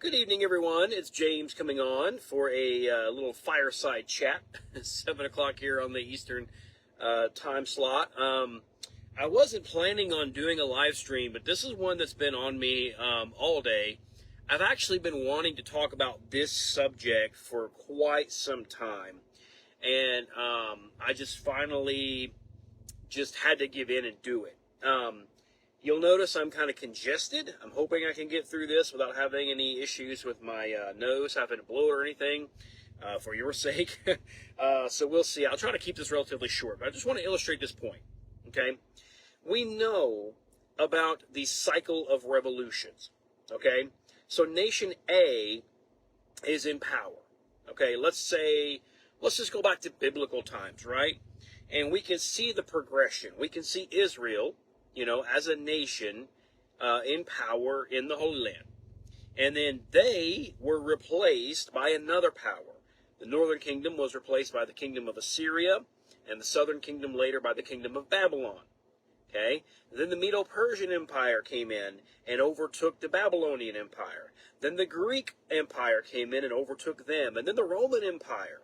Good evening, everyone. It's James coming on for a little fireside chat. 7 o'clock here on the Eastern time slot. I wasn't planning on doing a live stream, but this is one that's been on me all day. I've actually been wanting to talk about this subject for quite some time, and I just finally just had to give in and do it. You'll notice I'm kind of congested. I'm hoping I can get through this without having any issues with my nose, having to blow or anything, for your sake. So we'll see. I'll try to keep this relatively short, but I just want to illustrate this point, okay? We know about the cycle of revolutions, okay? So nation A is in power, okay? Let's just go back to biblical times, right? And we can see the progression. We can see Israel, as a nation in power in the Holy Land. And then they were replaced by another power. The northern kingdom was replaced by the kingdom of Assyria, and the southern kingdom later by the kingdom of Babylon. Okay? Then the Medo-Persian Empire came in and overtook the Babylonian Empire. Then the Greek Empire came in and overtook them. And then the Roman Empire.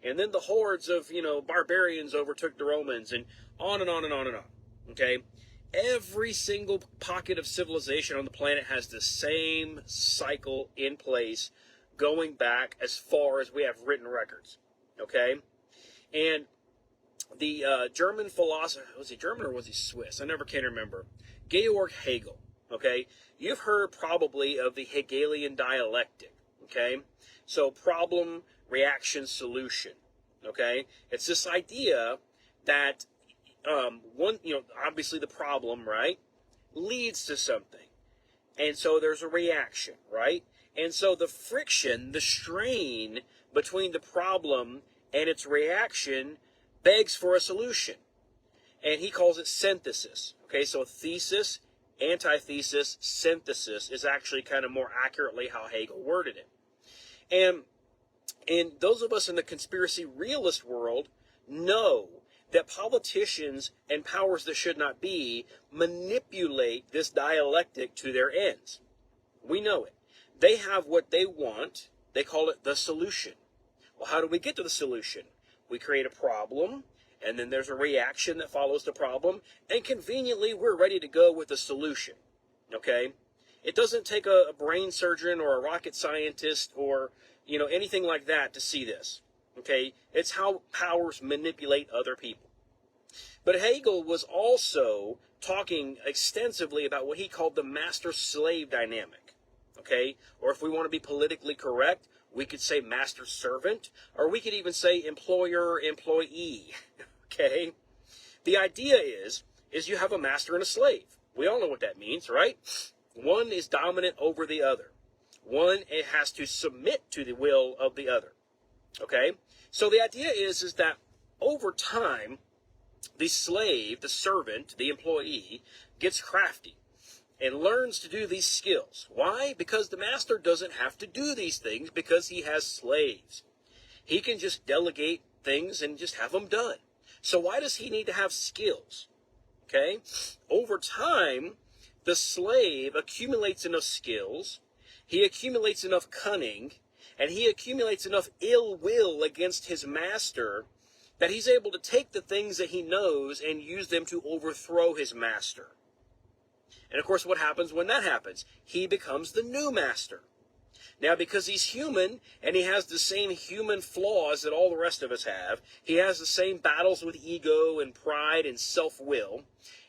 And then the hordes of, barbarians overtook the Romans, and on and on and on and on. Okay? Every single pocket of civilization on the planet has the same cycle in place going back as far as we have written records. Okay? And the German philosopher, was he German or was he Swiss? I never can remember. Georg Hegel. Okay? You've heard probably of the Hegelian dialectic. Okay? So problem, reaction, solution. Okay? It's this idea that obviously the problem, right, leads to something. And so there's a reaction, right? And so the friction, the strain between the problem and its reaction begs for a solution. And he calls it synthesis. Okay, so thesis, antithesis, synthesis is actually kind of more accurately how Hegel worded it. And those of us in the conspiracy realist world know that politicians and powers that should not be manipulate this dialectic to their ends. We know it. They have what they want. They call it the solution. Well, how do we get to the solution? We create a problem, and then there's a reaction that follows the problem, and conveniently we're ready to go with the solution. Okay? It doesn't take a brain surgeon or a rocket scientist or, anything like that to see this. Okay? It's how powers manipulate other people. But Hegel was also talking extensively about what he called the master-slave dynamic. Okay? Or if we want to be politically correct, we could say master-servant, or we could even say employer-employee. Okay? The idea is you have a master and a slave. We all know what that means, right? One is dominant over the other. One, it has to submit to the will of the other. Okay? So the idea is that over time, the slave, the servant, the employee, gets crafty and learns to do these skills. Why? Because the master doesn't have to do these things because he has slaves. He can just delegate things and just have them done. So why does he need to have skills? Okay? Over time, the slave accumulates enough skills, he accumulates enough cunning, and he accumulates enough ill will against his master that he's able to take the things that he knows and use them to overthrow his master. And of course, what happens when that happens? He becomes the new master. Now, because he's human and he has the same human flaws that all the rest of us have, he has the same battles with ego and pride and self-will,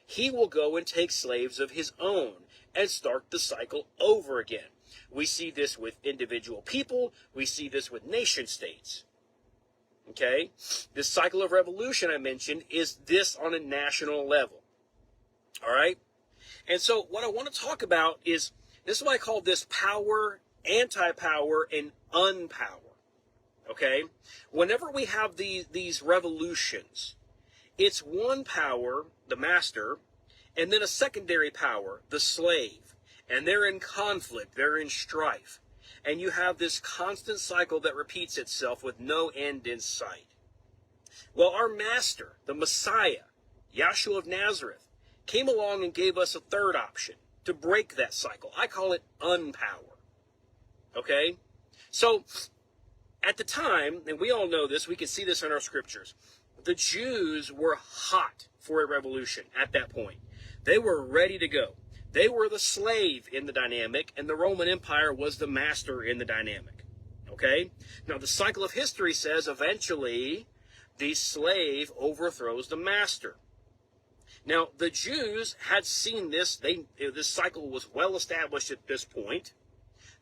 he will go and take slaves of his own and start the cycle over again. We see this with individual people. We see this with nation states. Okay? This cycle of revolution I mentioned is this on a national level. All right? And so what I want to talk about is, this is what I call this power, anti-power, and unpower. Okay? Whenever we have these revolutions, it's one power, the master, and then a secondary power, the slave. And they're in conflict, they're in strife. And you have this constant cycle that repeats itself with no end in sight. Well, our master, the Messiah, Yahshua of Nazareth, came along and gave us a third option to break that cycle. I call it unpower. Okay? So, at the time, and we all know this, we can see this in our scriptures, the Jews were hot for a revolution at that point. They were ready to go. They were the slave in the dynamic, and the Roman Empire was the master in the dynamic. Okay? Now, the cycle of history says eventually the slave overthrows the master. Now, the Jews had seen this. This cycle was well established at this point.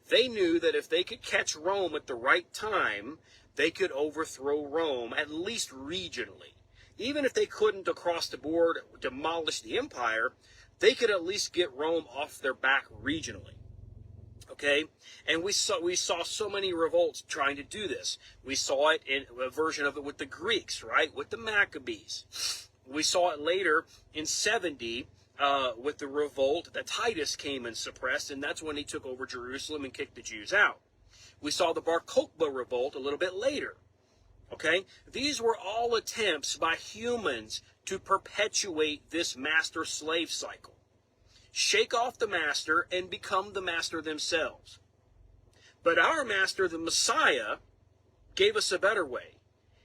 They knew that if they could catch Rome at the right time, they could overthrow Rome, at least regionally. Even if they couldn't, across the board, demolish the empire, they could at least get Rome off their back regionally. Okay? And we saw so many revolts trying to do this. We saw it in a version of it with the Greeks, right? With the Maccabees. We saw it later in 70 with the revolt that Titus came and suppressed, and that's when he took over Jerusalem and kicked the Jews out. We saw the Bar Kokhba revolt a little bit later. Okay? These were all attempts by humans to perpetuate this master-slave cycle. Shake off the master and become the master themselves. But our master, the Messiah, gave us a better way.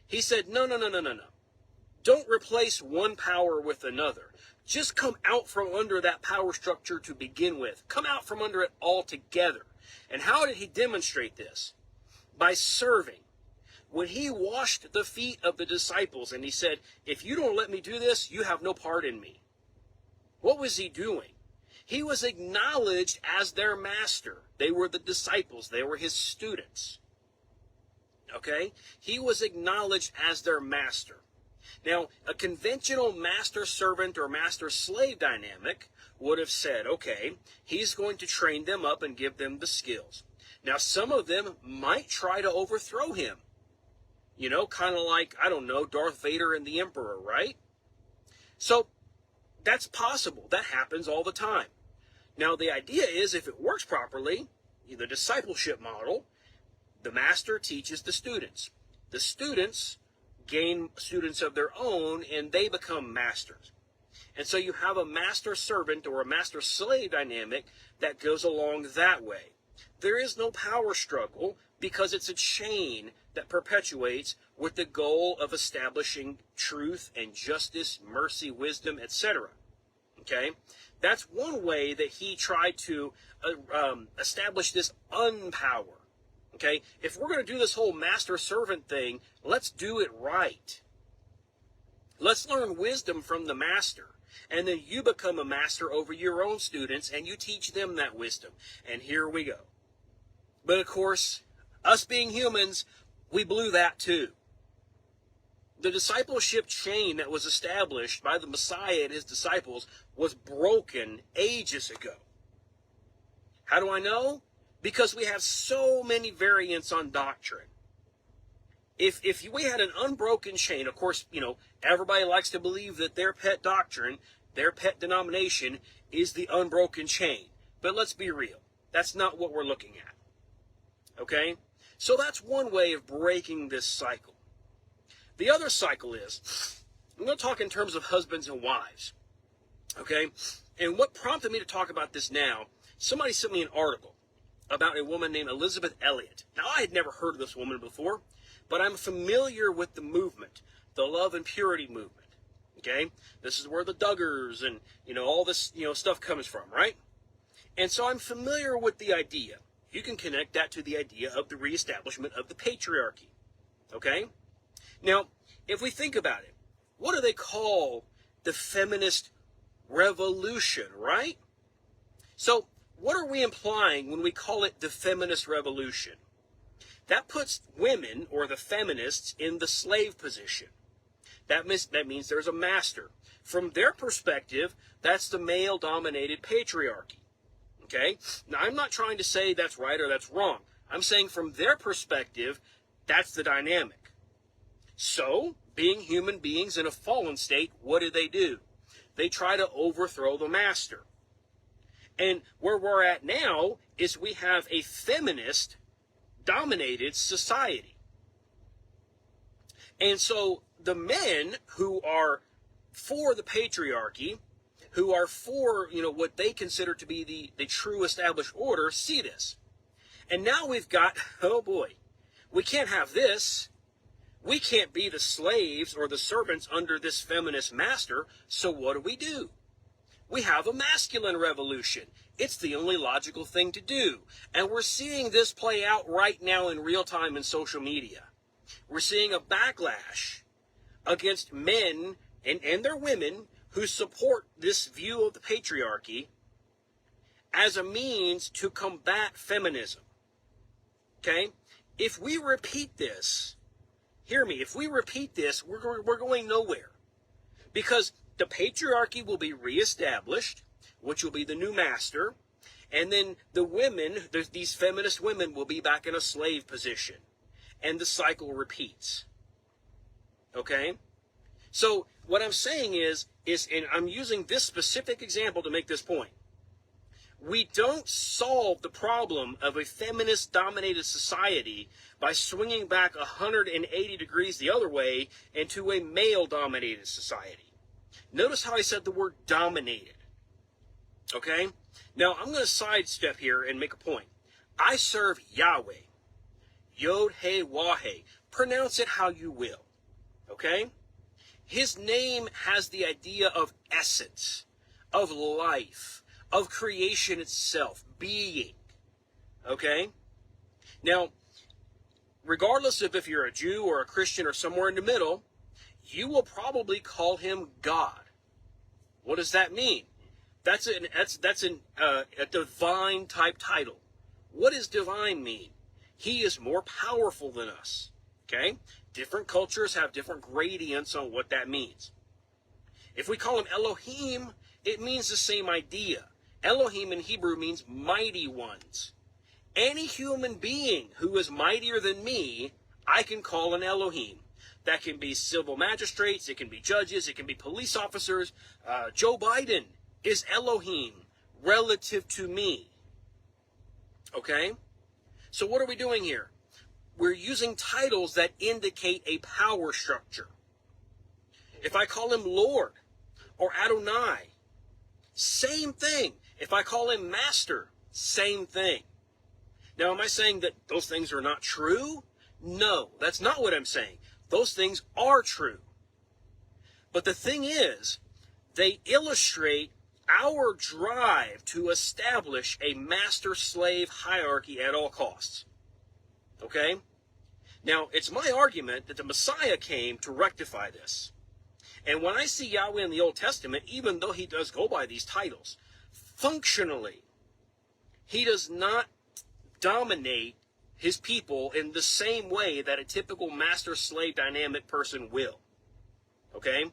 He said, no. Don't replace one power with another. Just come out from under that power structure to begin with. Come out from under it altogether. And how did he demonstrate this? By serving. When he washed the feet of the disciples and he said, if you don't let me do this, you have no part in me. What was he doing? He was acknowledged as their master. They were the disciples. They were his students. Okay? He was acknowledged as their master. Now, a conventional master-servant or master-slave dynamic would have said, okay, he's going to train them up and give them the skills. Now, some of them might try to overthrow him. You know, kind of like, I don't know, Darth Vader and the Emperor, right? So, that's possible. That happens all the time. Now, the idea is, if it works properly, the discipleship model, the master teaches the students. The students gain students of their own, and they become masters. And so you have a master-servant or a master-slave dynamic that goes along that way. There is no power struggle because it's a chain that perpetuates with the goal of establishing truth and justice, mercy, wisdom, etc. Okay? That's one way that he tried to establish this unpower. Okay, if we're going to do this whole master-servant thing, let's do it right. Let's learn wisdom from the master. And then you become a master over your own students, and you teach them that wisdom. And here we go. But of course, us being humans, we blew that too. The discipleship chain that was established by the Messiah and his disciples was broken ages ago. How do I know? Because we have so many variants on doctrine. If we had an unbroken chain, of course, you know, everybody likes to believe that their pet doctrine, their pet denomination, is the unbroken chain. But let's be real. That's not what we're looking at. Okay? So that's one way of breaking this cycle. The other cycle is, I'm going to talk in terms of husbands and wives. Okay? And what prompted me to talk about this now, somebody sent me an article about a woman named Elisabeth Elliot. Now, I had never heard of this woman before, but I'm familiar with the movement, the love and purity movement. Okay? This is where the Duggars and, you know, all this, you know, stuff comes from, right? And so I'm familiar with the idea. You can connect that to the idea of the reestablishment of the patriarchy. Okay? Now, if we think about it, what do they call the feminist revolution, right? So, what are we implying when we call it the feminist revolution? That puts women, or the feminists, in the slave position. That means there's a master. From their perspective, that's the male-dominated patriarchy. Okay? Now, I'm not trying to say that's right or that's wrong. I'm saying from their perspective, that's the dynamic. So, being human beings in a fallen state, what do? They try to overthrow the master. And where we're at now is we have a feminist-dominated society. And so the men who are for the patriarchy, who are for, you know, what they consider to be the true established order, see this. And now we've got, oh boy, we can't have this. We can't be the slaves or the servants under this feminist master. So what do? We have a masculine revolution. It's the only logical thing to do. And we're seeing this play out right now in real time in social media. We're seeing a backlash against men and their women who support this view of the patriarchy as a means to combat feminism. Okay? If we repeat this, hear me, if we repeat this, we're going nowhere. Because the patriarchy will be reestablished, which will be the new master, and then the women, these feminist women, will be back in a slave position. And the cycle repeats. Okay? So what I'm saying is, and I'm using this specific example to make this point. We don't solve the problem of a feminist-dominated society by swinging back 180 degrees the other way into a male-dominated society. Notice how I said the word dominated. Okay? Now, I'm going to sidestep here and make a point. I serve Yahweh. Yod-He-Wah-He. Pronounce it how you will. Okay? His name has the idea of essence, of life, of creation itself, being. Okay? Now, regardless of if you're a Jew or a Christian or somewhere in the middle, you will probably call him God. What does that mean? That's a divine type title. What does divine mean? He is more powerful than us. Okay? Different cultures have different gradients on what that means. If we call him Elohim, it means the same idea. Elohim in Hebrew means mighty ones. Any human being who is mightier than me, I can call an Elohim. That can be civil magistrates, it can be judges, it can be police officers. Joe Biden is Elohim relative to me. Okay? So what are we doing here? We're using titles that indicate a power structure. If I call him Lord or Adonai, same thing. If I call him Master, same thing. Now, am I saying that those things are not true? No, that's not what I'm saying. Those things are true. But the thing is, they illustrate our drive to establish a master-slave hierarchy at all costs. Okay? Now, it's my argument that the Messiah came to rectify this. And when I see Yahweh in the Old Testament, even though he does go by these titles, functionally, he does not dominate his people in the same way that a typical master-slave dynamic person will. Okay?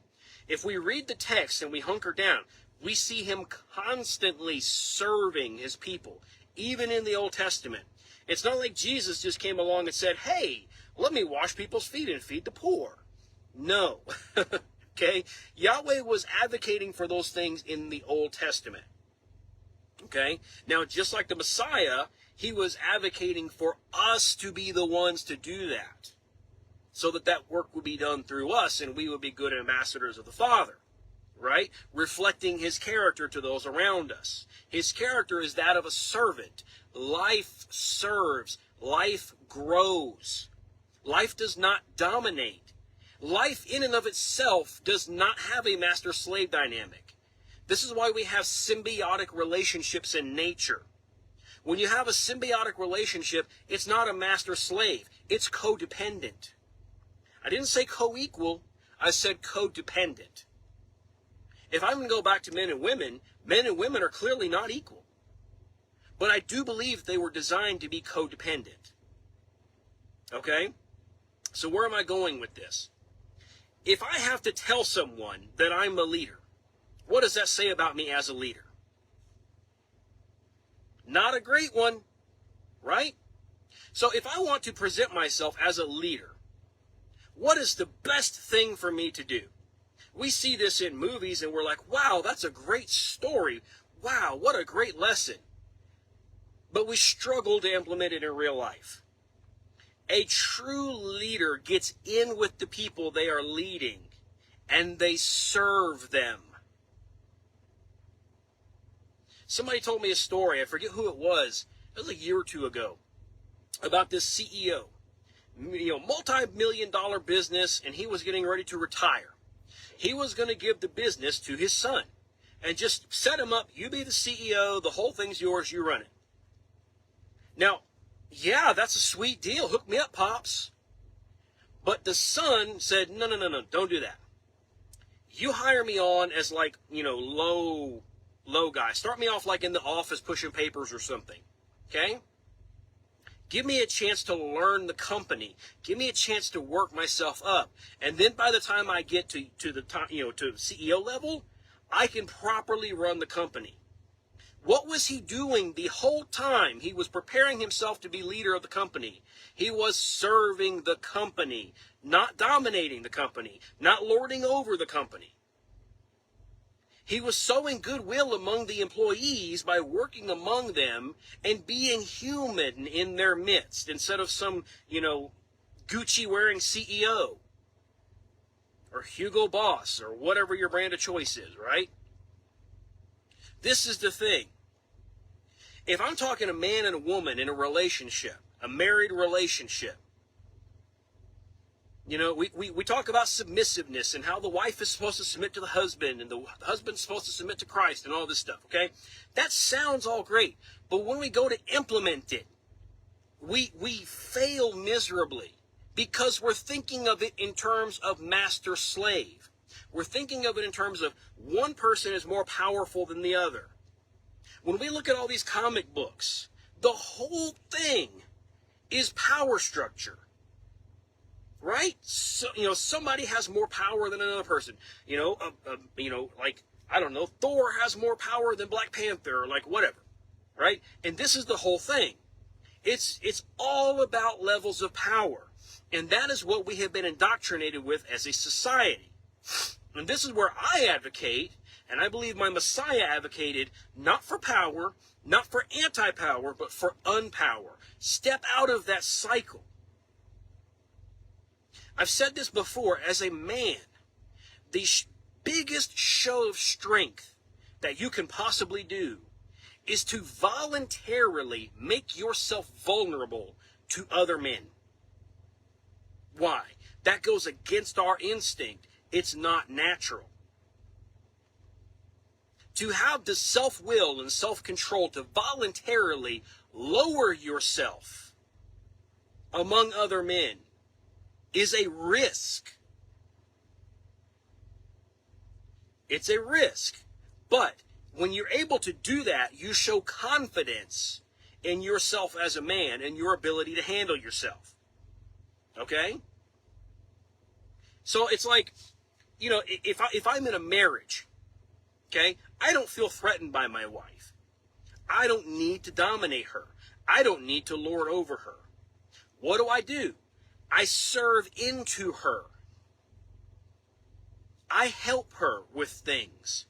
If we read the text and we hunker down, we see him constantly serving his people, even in the Old Testament. It's not like Jesus just came along and said, hey, let me wash people's feet and feed the poor. No. Okay? Yahweh was advocating for those things in the Old Testament. Okay? Now, just like the Messiah, he was advocating for us to be the ones to do that, so that that work would be done through us and we would be good ambassadors of the Father, right? Reflecting his character to those around us. His character is that of a servant. Life serves. Life grows. Life does not dominate. Life in and of itself does not have a master-slave dynamic. This is why we have symbiotic relationships in nature. When you have a symbiotic relationship, it's not a master-slave. It's codependent. I didn't say co-equal. I said codependent. If I'm going to go back to men and women are clearly not equal. But I do believe they were designed to be codependent. Okay? So where am I going with this? If I have to tell someone that I'm a leader, what does that say about me as a leader? Not a great one, right? So if I want to present myself as a leader, what is the best thing for me to do? We see this in movies and we're like, wow, that's a great story. Wow, what a great lesson. But we struggle to implement it in real life. A true leader gets in with the people they are leading and they serve them. Somebody told me a story. I forget who it was. It was a year or two ago. about this CEO, multi-million-dollar business, and he was getting ready to retire. He was going to give the business to his son and just set him up. You be the CEO. The whole thing's yours. You run it. Now, yeah, that's a sweet deal. Hook me up, Pops. But the son said, no, don't do that. You hire me on as like, low guy. Start me off like in the office pushing papers or something. Okay? Give me a chance to learn the company. Give me a chance to work myself up. And then by the time I get to the top, to CEO level, I can properly run the company. What was he doing the whole time? He was preparing himself to be leader of the company. He was serving the company, not dominating the company, not lording over the company. He was sowing goodwill among the employees by working among them and being human in their midst instead of some, Gucci-wearing CEO or Hugo Boss or whatever your brand of choice is, right? This is the thing. If I'm talking a man and a woman in a relationship, a married relationship, we talk about submissiveness and how the wife is supposed to submit to the husband and the husband's supposed to submit to Christ and all this stuff, okay? That sounds all great. But when we go to implement it, we fail miserably because we're thinking of it in terms of master-slave. We're thinking of it in terms of one person is more powerful than the other. When we look at all these comic books, the whole thing is power structure. Right? So, somebody has more power than another person. Like, I don't know, Thor has more power than Black Panther or like whatever. Right? And this is the whole thing. It's all about levels of power. And that is what we have been indoctrinated with as a society. And this is where I advocate, and I believe my Messiah advocated, not for power, not for anti-power, but for unpower. Step out of that cycle. I've said this before, as a man, the biggest show of strength that you can possibly do is to voluntarily make yourself vulnerable to other men. Why? That goes against our instinct. It's not natural. To have the self-will and self-control to voluntarily lower yourself among other men is a risk. It's a risk. But when you're able to do that, you show confidence in yourself as a man and your ability to handle yourself. Okay? So it's like, if I'm in a marriage, okay, I don't feel threatened by my wife. I don't need to dominate her. I don't need to lord over her. What do? I serve into her. I help her with things.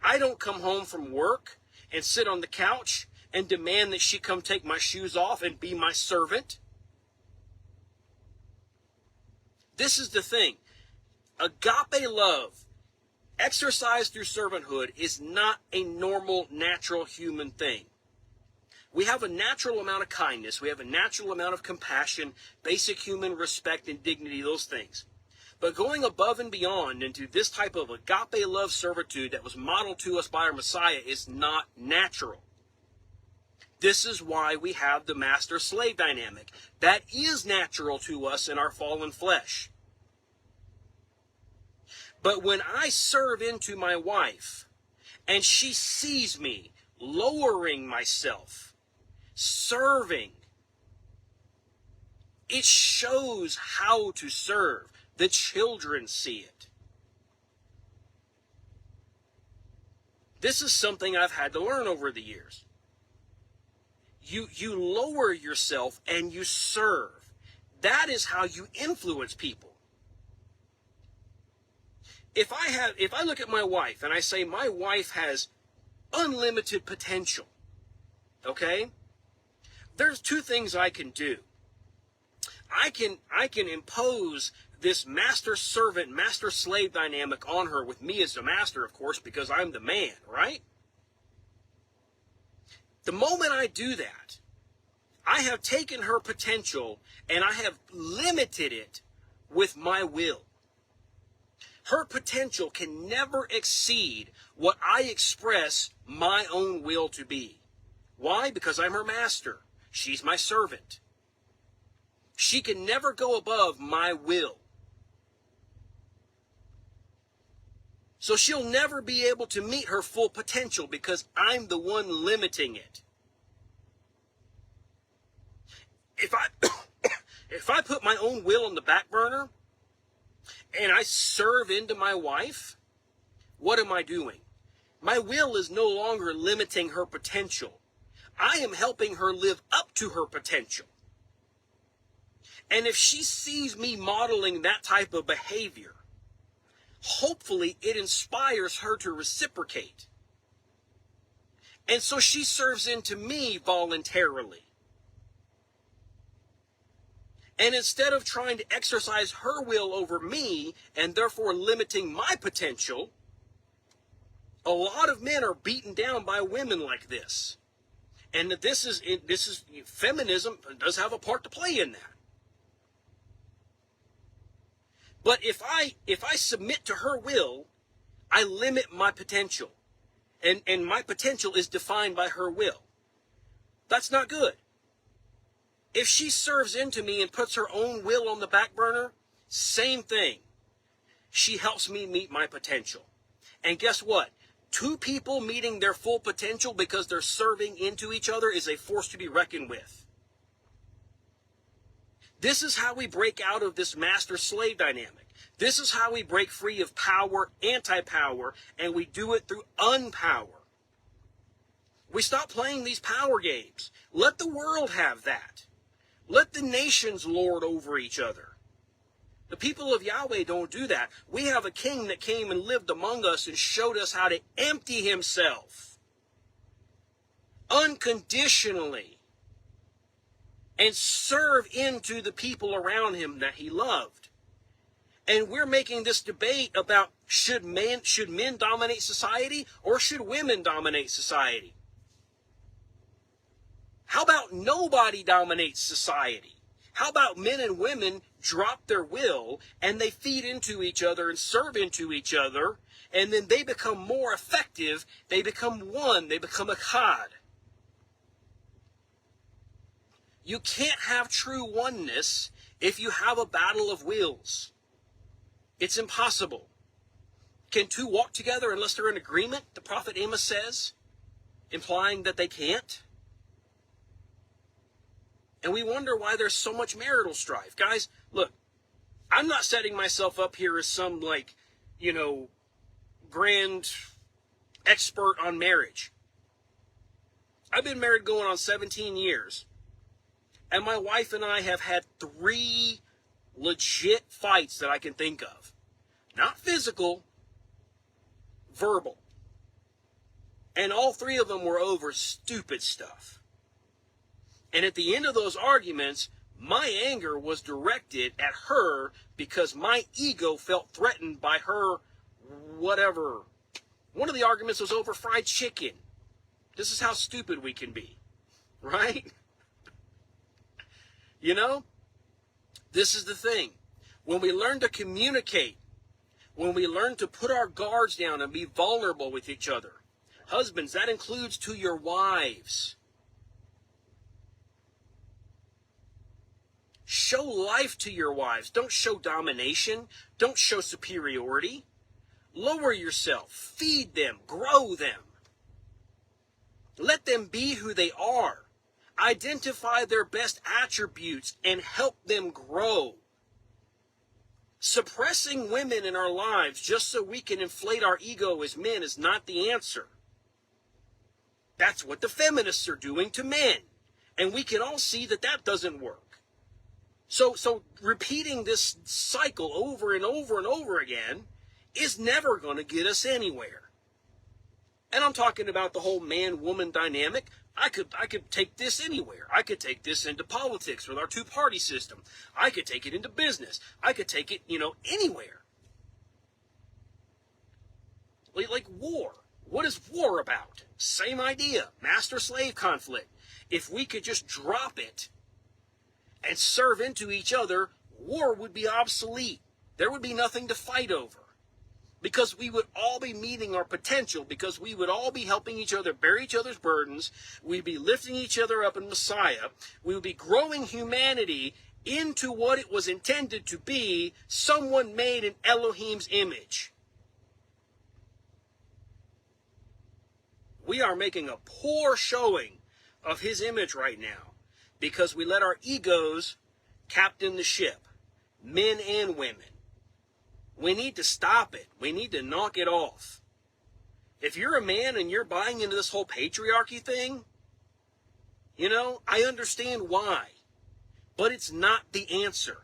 I don't come home from work and sit on the couch and demand that she come take my shoes off and be my servant. This is the thing. Agape love, exercised through servanthood, is not a normal, natural human thing. We have a natural amount of kindness. We have a natural amount of compassion, basic human respect and dignity, those things. But going above and beyond into this type of agape love servitude that was modeled to us by our Messiah is not natural. This is why we have the master-slave dynamic. That is natural to us in our fallen flesh. But when I serve into my wife, and she sees me lowering myself, serving, it shows how to serve. The children see it. This is something I've had to learn over the years. You lower yourself and you serve. That is how you influence people. If I look at my wife and I say my wife has unlimited potential, okay? There's two things I can do. I can impose this master-servant, master-slave dynamic on her with me as the master, of course, because I'm the man, right? The moment I do that, I have taken her potential and I have limited it with my will. Her potential can never exceed what I express my own will to be. Why? Because I'm her master. She's my servant. She can never go above my will. So she'll never be able to meet her full potential because I'm the one limiting it. If I put my own will on the back burner and I serve into my wife, what am I doing? My will is no longer limiting her potential. I am helping her live up to her potential. And if she sees me modeling that type of behavior, hopefully it inspires her to reciprocate. And so she serves into me voluntarily. And instead of trying to exercise her will over me and therefore limiting my potential, a lot of men are beaten down by women like this. And this is feminism does have a part to play in that. But if I submit to her will, I limit my potential. And my potential is defined by her will. That's not good. If she serves into me and puts her own will on the back burner, same thing. She helps me meet my potential. And guess what? Two people meeting their full potential because they're serving into each other is a force to be reckoned with. This is how we break out of this master-slave dynamic. This is how we break free of power, anti-power, and we do it through unpower. We stop playing these power games. Let the world have that. Let the nations lord over each other. The people of Yahweh don't do that. We have a king that came and lived among us and showed us how to empty himself unconditionally and serve into the people around him that he loved. And we're making this debate about should men dominate society or should women dominate society? How about nobody dominates society? How about men and women drop their will and they feed into each other and serve into each other, and then they become more effective, they become one, they become echad. You can't have true oneness if you have a battle of wills. It's impossible. Can two walk together unless they're in agreement, the prophet Amos says, implying that they can't? And we wonder why there's so much marital strife. Guys, look, I'm not setting myself up here as some, grand expert on marriage. I've been married going on 17 years. And my wife and I have had 3 legit fights that I can think of. Not physical, verbal. And all 3 of them were over stupid stuff. And at the end of those arguments, my anger was directed at her because my ego felt threatened by her whatever. One of the arguments was over fried chicken. This is how stupid we can be, right? This is the thing. When we learn to communicate, when we learn to put our guards down and be vulnerable with each other, husbands, that includes to your wives. Show life to your wives. Don't show domination. Don't show superiority. Lower yourself. Feed them. Grow them. Let them be who they are. Identify their best attributes and help them grow. Suppressing women in our lives just so we can inflate our ego as men is not the answer. That's what the feminists are doing to men. And we can all see that that doesn't work. So repeating this cycle over and over and over again is never going to get us anywhere. And I'm talking about the whole man-woman dynamic. I could take this anywhere. I could take this into politics with our two-party system. I could take it into business. I could take it, anywhere. Like war. What is war about? Same idea. Master-slave conflict. if we could just drop it and serve into each other, war would be obsolete. There would be nothing to fight over. Because we would all be meeting our potential, because we would all be helping each other bear each other's burdens, we'd be lifting each other up in Messiah, we would be growing humanity into what it was intended to be, someone made in Elohim's image. We are making a poor showing of his image right now, because we let our egos captain the ship, men and women. We need to stop it. We need to knock it off. If you're a man and you're buying into this whole patriarchy thing, you know, I understand why. But it's not the answer.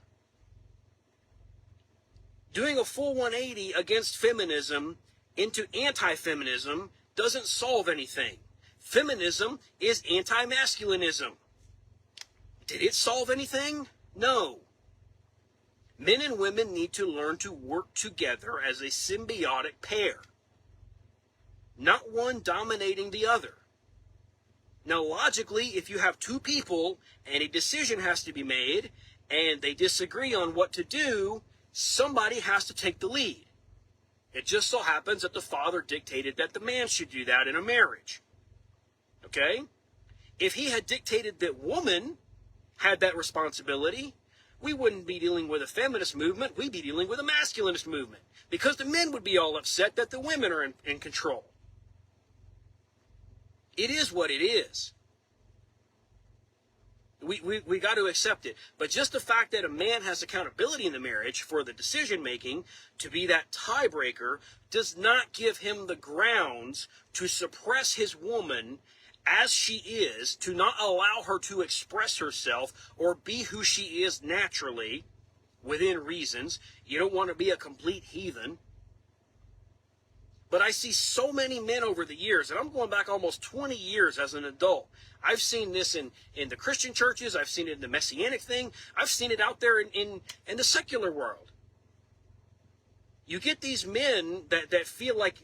Doing a full 180 against feminism into anti-feminism doesn't solve anything. Feminism is anti-masculinism. Did it solve anything? No. Men and women need to learn to work together as a symbiotic pair, not one dominating the other. Now, logically, if you have two people and a decision has to be made and they disagree on what to do, somebody has to take the lead. It just so happens that the father dictated that the man should do that in a marriage. Okay? If he had dictated that woman had that responsibility, we wouldn't be dealing with a feminist movement, we'd be dealing with a masculinist movement. Because the men would be all upset that the women are in control. It is what it is. We got to accept it. But just the fact that a man has accountability in the marriage for the decision making to be that tiebreaker does not give him the grounds to suppress his woman as she is, to not allow her to express herself or be who she is naturally within reasons. You don't want to be a complete heathen. But I see so many men over the years, and I'm going back almost 20 years as an adult. I've seen this in the Christian churches. I've seen it in the Messianic thing. I've seen it out there in the secular world. You get these men that feel like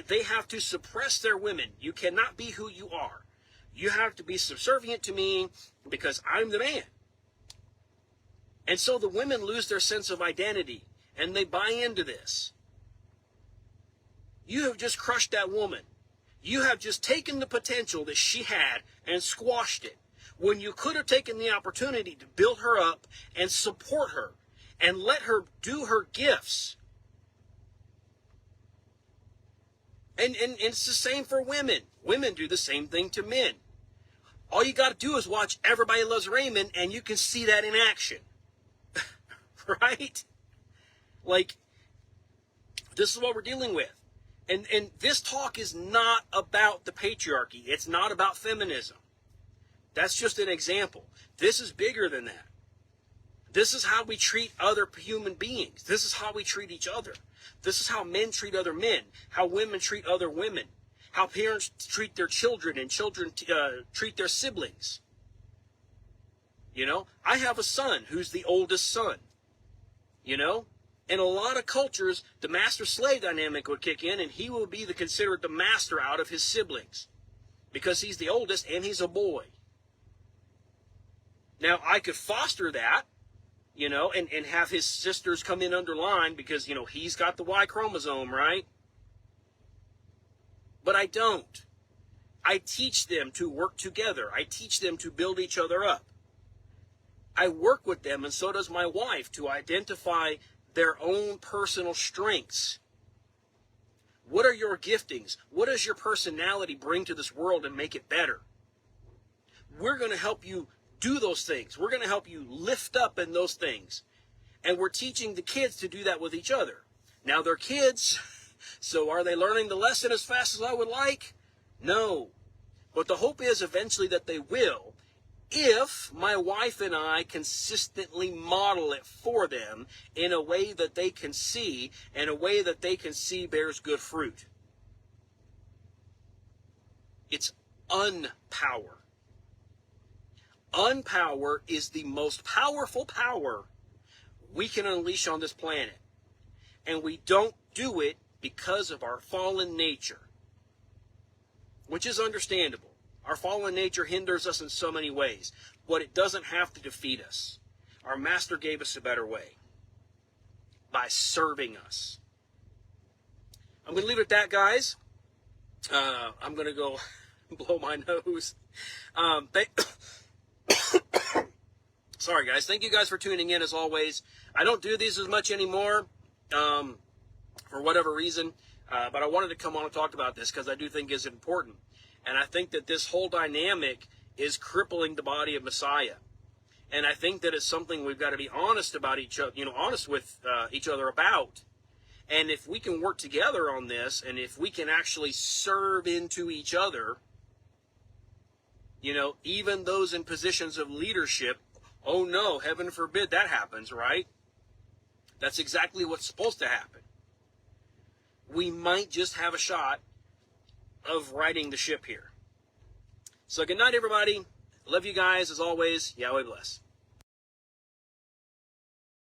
they have to suppress their women. You cannot be who you are. You have to be subservient to me because I'm the man. And so the women lose their sense of identity, and they buy into this. You have just crushed that woman. You have just taken the potential that she had and squashed it, when you could have taken the opportunity to build her up and support her and let her do her gifts. And it's the same for women. Women do the same thing to men. All you got to do is watch Everybody Loves Raymond, and you can see that in action. Right? Like, this is what we're dealing with. And this talk is not about the patriarchy. It's not about feminism. That's just an example. This is bigger than that. This is how we treat other human beings. This is how we treat each other. This is how men treat other men, how women treat other women, how parents treat their children and children treat their siblings. You know, I have a son who's the oldest son. You know, in a lot of cultures, the master-slave dynamic would kick in, and he will be considered the master out of his siblings because he's the oldest and he's a boy. Now, I could foster that, you know, and have his sisters come in underline because, you know, he's got the Y chromosome, right? But I don't. I teach them to work together. I teach them to build each other up. I work with them, and so does my wife, to identify their own personal strengths. What are your giftings? What does your personality bring to this world and make it better? We're going to help you do those things. We're going to help you lift up in those things. And we're teaching the kids to do that with each other. Now, they're kids, so are they learning the lesson as fast as I would like? No. But the hope is eventually that they will, if my wife and I consistently model it for them in a way that they can see, and a way that they can see bears good fruit. It's unpower. Unpower is the most powerful power we can unleash on this planet. And we don't do it because of our fallen nature, which is understandable. Our fallen nature hinders us in so many ways, but it doesn't have to defeat us. Our Master gave us a better way, by serving us. I'm going to leave it at that, guys. I'm going to go blow my nose. Sorry, guys. Thank you guys for tuning in, as always. I don't do these as much anymore, for whatever reason, but I wanted to come on and talk about this because I do think it's important. And I think that this whole dynamic is crippling the body of Messiah. And I think that it's something we've got to be honest about each other, honest with each other about. And if we can work together on this, and if we can actually serve into each other, even those in positions of leadership, oh no, heaven forbid that happens, right? That's exactly what's supposed to happen. We might just have a shot of righting the ship here. So good night, everybody. Love you guys, as always. Yahweh bless.